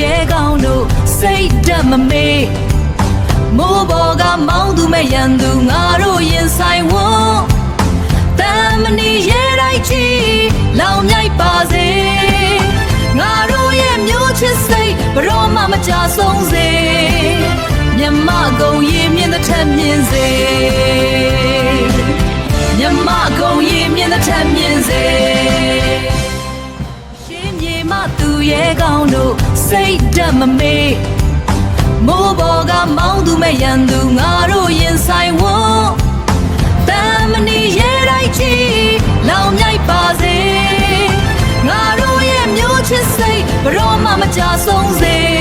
ရဲ့ကောင်းတို့စိတ်ဓာတ်မမေ့မိုးပေါ်ကမောင်းသူမဲ့ရန်သူငါတို့ရင်ဆိုင်ဝန်းတမနီရဲ့တိုင်းချီလောင်မြိုက်ပါစေငါတို့ရဲ့မျိုးချစ်စိတ်ဘရောမှမကြဆုံးစေမြမကုံရင်မြင်တဲ့ထက်မြင်စေမြမကုံရင်မြင်တဲ့ထက်မြင်စေရှင်မြေမသူရဲ့ကောင်းတို့စိတ်ဓာတ်မမေ့မိုးပေါ်ကမောင်းသူမဲ့ရန်သူငါတို့ရင်ဆိုင်ဝန်းတမနီရဲ့တိုင်းချီလောင်မြိုက်ပါစေငါတို့ရဲ့မျိုးချစ်စိတ်ဘရောမှမကြဆုံးစေ